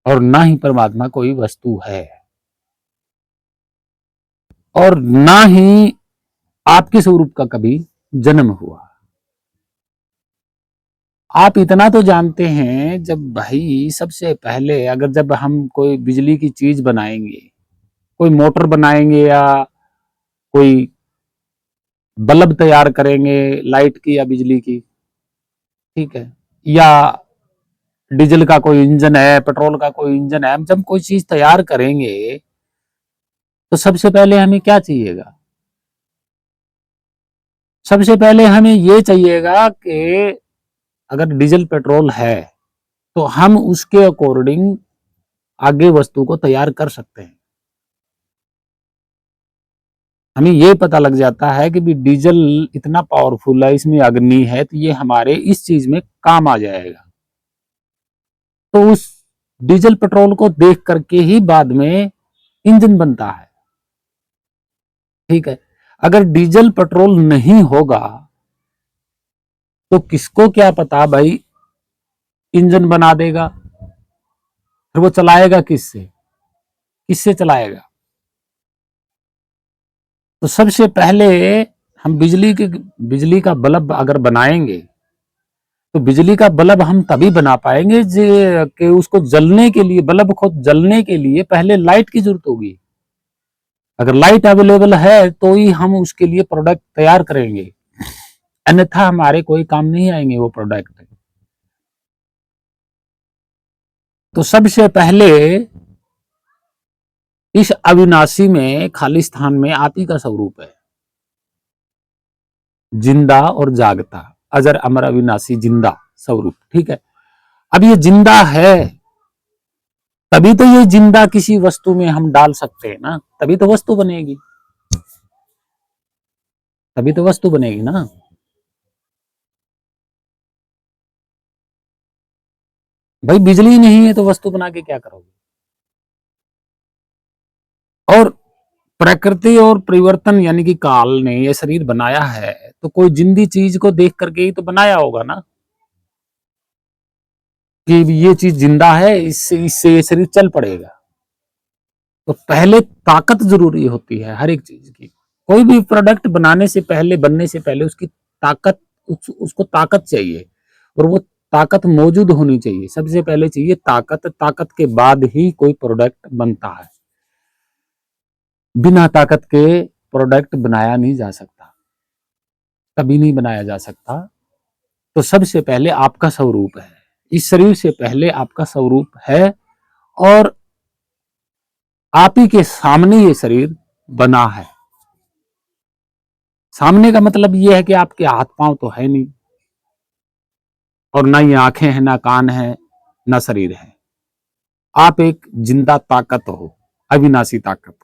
और ना ही परमात्मा कोई वस्तु है, और ना ही आपके स्वरूप का कभी जन्म हुआ। आप इतना तो जानते हैं, जब भाई सबसे पहले अगर जब हम कोई बिजली की चीज बनाएंगे, कोई मोटर बनाएंगे या कोई बल्ब तैयार करेंगे, लाइट की या बिजली की, ठीक है, या डीजल का कोई इंजन है, पेट्रोल का कोई इंजन है, हम जब कोई चीज तैयार करेंगे तो सबसे पहले हमें क्या चाहिएगा? सबसे पहले हमें ये चाहिएगा कि अगर डीजल पेट्रोल है तो हम उसके अकॉर्डिंग आगे वस्तु को तैयार कर सकते हैं। हमें ये पता लग जाता है कि भी डीजल इतना पावरफुल है, इसमें अग्नि है, तो ये हमारे इस चीज में काम आ जाएगा। तो उस डीजल पेट्रोल को देख करके ही बाद में इंजन बनता है, ठीक है। अगर डीजल पेट्रोल नहीं होगा तो किसको क्या पता भाई, इंजन बना देगा, फिर वो चलाएगा किससे, किससे चलाएगा? तो सबसे पहले हम बिजली का बल्ब अगर बनाएंगे तो बिजली का बल्ब हम तभी बना पाएंगे कि उसको जलने के लिए, बल्ब को जलने के लिए पहले लाइट की जरूरत होगी। अगर लाइट अवेलेबल है तो ही हम उसके लिए प्रोडक्ट तैयार करेंगे, अन्यथा हमारे कोई काम नहीं आएंगे वो प्रोडक्ट। तो सबसे पहले इस अविनाशी में, खाली स्थान में आप ही का स्वरूप है, जिंदा और जागता, अजर अमर अविनाशी जिंदा स्वरूप, ठीक है। अब ये जिंदा है, तभी तो ये जिंदा किसी वस्तु में हम डाल सकते हैं ना, तभी तो वस्तु बनेगी, तभी तो वस्तु बनेगी ना। भाई बिजली नहीं है तो वस्तु बना के क्या करोगे? और प्रकृति और परिवर्तन यानी कि काल ने ये शरीर बनाया है तो कोई जिंदी चीज को देख करके ही तो बनाया होगा ना, कि ये चीज जिंदा है, इससे इससे ये शरीर चल पड़ेगा। तो पहले ताकत जरूरी होती है हर एक चीज की। कोई भी प्रोडक्ट बनाने से पहले, बनने से पहले उसकी ताकत, उसको ताकत चाहिए, और वो ताकत मौजूद होनी चाहिए। सबसे पहले चाहिए ताकत, ताकत के बाद ही कोई प्रोडक्ट बनता है। बिना ताकत के प्रोडक्ट बनाया नहीं जा सकता, कभी नहीं बनाया जा सकता। तो सबसे पहले आपका स्वरूप है, इस शरीर से पहले आपका स्वरूप है, और आप ही के सामने ये शरीर बना है। सामने का मतलब ये है कि आपके हाथ पांव तो है नहीं, और ना ये आंखें हैं, ना कान है, ना शरीर है। आप एक जिंदा ताकत हो, अविनाशी ताकत।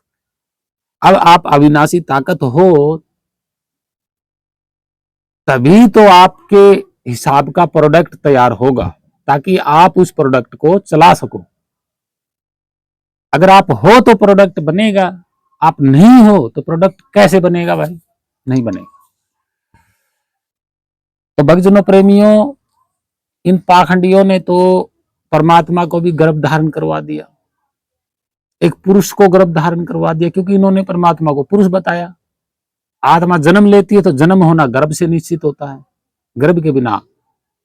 अब आप अविनाशी ताकत हो तभी तो आपके हिसाब का प्रोडक्ट तैयार होगा, ताकि आप उस प्रोडक्ट को चला सको। अगर आप हो तो प्रोडक्ट बनेगा, आप नहीं हो तो प्रोडक्ट कैसे बनेगा भाई? नहीं बनेगा। तो भक्तजनों, प्रेमियों, इन पाखंडियों ने तो परमात्मा को भी गर्भ धारण करवा दिया, एक पुरुष को गर्भ धारण करवा दिया, क्योंकि इन्होंने परमात्मा को पुरुष बताया। आत्मा जन्म लेती है तो जन्म होना गर्भ से निश्चित होता है, गर्भ के बिना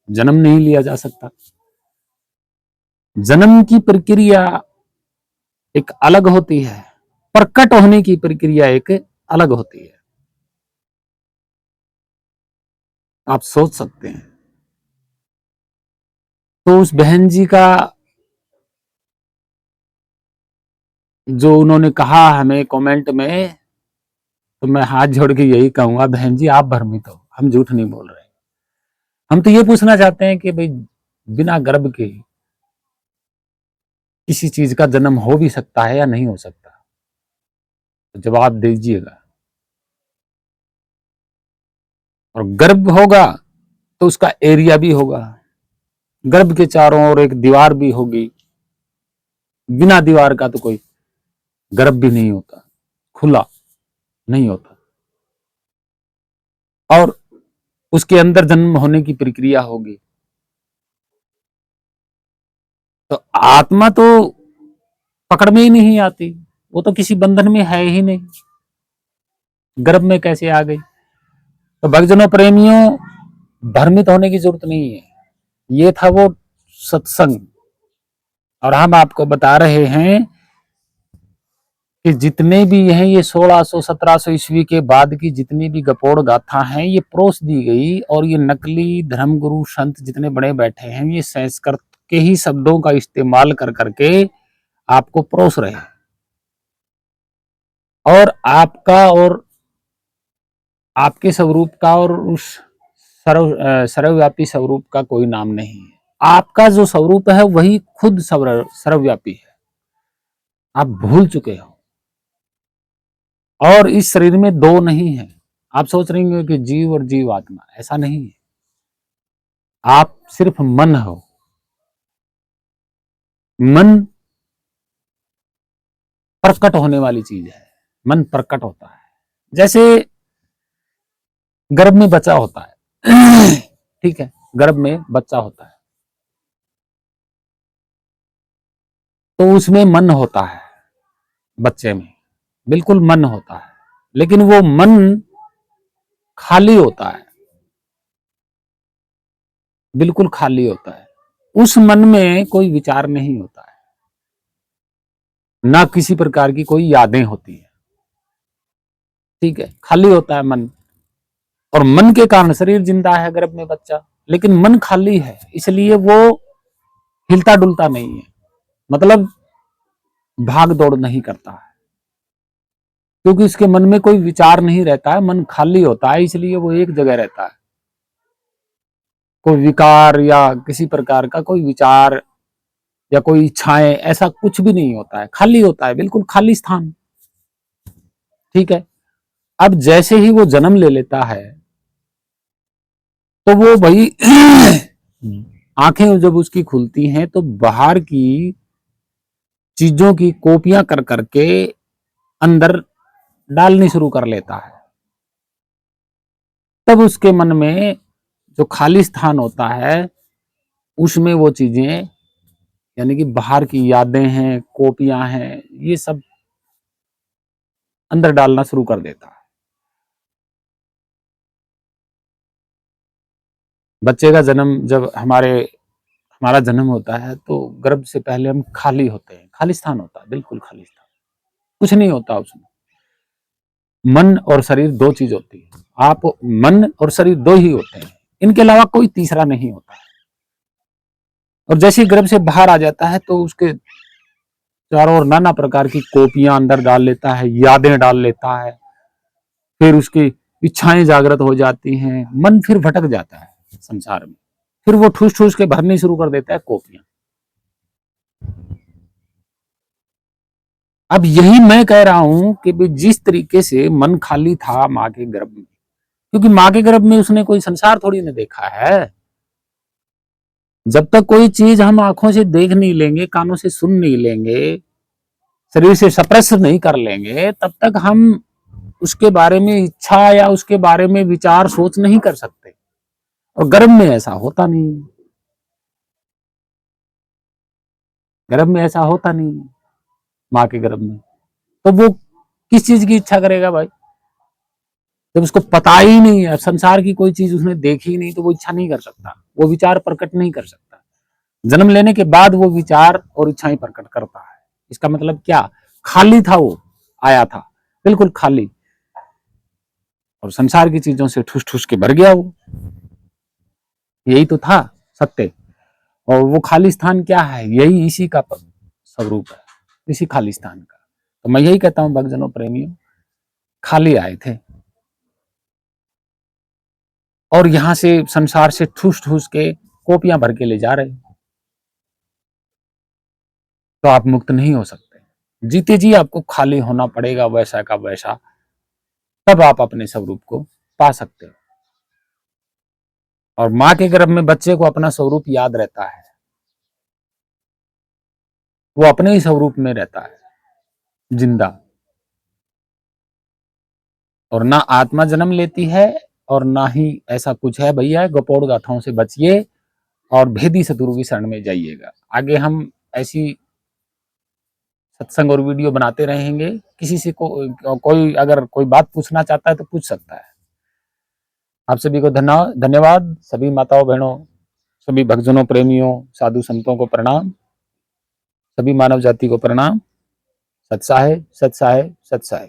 जन्म नहीं लिया जा सकता। जन्म की प्रक्रिया एक अलग होती है, प्रकट होने की प्रक्रिया एक अलग होती है। आप सोच सकते हैं। तो उस बहन जी का जो उन्होंने कहा हमें कमेंट में, तो मैं हाथ जोड़ के यही कहूंगा, बहन जी आप भ्रमित हो, हम झूठ नहीं बोल रहे। हम तो ये पूछना चाहते हैं कि भाई बिना गर्भ के किसी चीज का जन्म हो भी सकता है या नहीं हो सकता? तो जवाब दीजिएगा। और गर्भ होगा तो उसका एरिया भी होगा। गर्भ के चारों ओर एक दीवार भी होगी। बिना दीवार का तो कोई गर्भ भी नहीं होता, खुला नहीं होता। और उसके अंदर जन्म होने की प्रक्रिया होगी। तो आत्मा तो पकड़ में ही नहीं आती, वो तो किसी बंधन में है ही नहीं, गर्भ में कैसे आ गई? तो भक्तजनों प्रेमियों, भ्रमित होने की जरूरत नहीं है। ये था वो सत्संग। और हम आपको बता रहे हैं कि जितने भी हैं ये 1600-1700 ईस्वी के बाद की जितनी भी गपोड़ गाथा हैं, ये परोस दी गई। और ये नकली धर्मगुरु संत जितने बड़े बैठे हैं, ये संस्कृत के ही शब्दों का इस्तेमाल कर करके आपको परोस रहे हैं। और आपका और आपके स्वरूप का और उस सर्वव्यापी स्वरूप का कोई नाम नहीं है। आपका जो स्वरूप है वही खुद सर्वव्यापी है। आप भूल चुके हो। और इस शरीर में दो नहीं है। आप सोच रहे हैं कि जीव और जीव आत्मा, ऐसा नहीं है। आप सिर्फ मन हो। मन प्रकट होने वाली चीज है। मन प्रकट होता है। जैसे गर्भ में बच्चा होता है ठीक है, गर्भ में बच्चा होता है तो उसमें मन होता है। बच्चे में बिल्कुल मन होता है, लेकिन वो मन खाली होता है, बिल्कुल खाली होता है। उस मन में कोई विचार नहीं होता है, ना किसी प्रकार की कोई यादें होती है। ठीक है, खाली होता है मन। और मन के कारण शरीर जिंदा है, गर्भ में बच्चा, लेकिन मन खाली है, इसलिए वो हिलता डुलता नहीं है। मतलब भाग दौड़ नहीं करता है, क्योंकि उसके मन में कोई विचार नहीं रहता है। मन खाली होता है, इसलिए वो एक जगह रहता है। कोई विकार या किसी प्रकार का कोई विचार या कोई इच्छाएं, ऐसा कुछ भी नहीं होता है। खाली होता है, बिल्कुल खाली स्थान। ठीक है। अब जैसे ही वो जन्म ले लेता है तो वो भाई आंखें जब उसकी खुलती हैं तो बाहर की चीजों की कॉपियां कर करके अंदर डालनी शुरू कर लेता है। तब उसके मन में जो खाली स्थान होता है उसमें वो चीजें, यानी कि बाहर की यादें हैं, कॉपियां हैं, ये सब अंदर डालना शुरू कर देता है। बच्चे का जन्म जब हमारा जन्म होता है तो गर्भ से पहले हम खाली होते हैं, खाली स्थान होता है, बिल्कुल खाली स्थान, कुछ नहीं होता उसमें। मन और शरीर दो चीज होती है। आप मन और शरीर दो ही होते हैं, इनके अलावा कोई तीसरा नहीं होता है। और जैसे ही गर्भ से बाहर आ जाता है तो उसके चारों ओर नाना प्रकार की कॉपियां अंदर डाल लेता है, यादें डाल लेता है। फिर उसकी इच्छाएं जागृत हो जाती हैं। मन फिर भटक जाता है संसार में। फिर वो ठूस ठूस के भरनी शुरू कर देता है कॉपियां। अब यही मैं कह रहा हूं कि जिस तरीके से मन खाली था मां के गर्भ में, क्योंकि मां के गर्भ में उसने कोई संसार थोड़ी ना देखा है। जब तक कोई चीज हम आंखों से देख नहीं लेंगे, कानों से सुन नहीं लेंगे, शरीर से स्पर्श नहीं कर लेंगे, तब तक हम उसके बारे में इच्छा या उसके बारे में विचार सोच नहीं कर सकते। और गर्भ में ऐसा होता नहीं। गर्भ में ऐसा होता नहीं, माँ के गर्भ में। तो वो किस चीज की इच्छा करेगा भाई? जब उसको पता ही नहीं है, संसार की कोई चीज उसने देखी ही नहीं, तो वो इच्छा नहीं कर सकता, वो विचार प्रकट नहीं कर सकता। जन्म लेने के बाद वो विचार और इच्छाएं प्रकट करता है। इसका मतलब क्या? खाली था, वो आया था बिल्कुल खाली, और संसार की चीजों से ठूस ठूस के भर गया वो। यही तो था सत्य। और वो खाली स्थान क्या है? यही इसी का स्वरूप है, इसी खाली स्थान का। तो मैं यही कहता हूं भक्तजनों, प्रेमियों, खाली आए थे और यहां से संसार से ठूस ठूस के कॉपियां भर के ले जा रहे। तो आप मुक्त नहीं हो सकते। जीते जी आपको खाली होना पड़ेगा, वैसा का वैसा, तब आप अपने स्वरूप को पा सकते हो। और माँ के गर्भ में बच्चे को अपना स्वरूप याद रहता है, वो अपने ही स्वरूप में रहता है जिंदा। और ना आत्मा जन्म लेती है और ना ही ऐसा कुछ है। भैया गपोड़ गाथाओं से बचिए और भेदी सतगुरु की शरण में जाइएगा। आगे हम ऐसी सत्संग और वीडियो बनाते रहेंगे। किसी से कोई अगर कोई बात पूछना चाहता है तो पूछ सकता है। आप सभी को धन्यवाद। सभी माताओं बहनों, सभी भक्तजनों, प्रेमियों, साधु संतों को प्रणाम। सभी मानव जाति को प्रणाम। सत्साहे सत्साहे सत्साहे।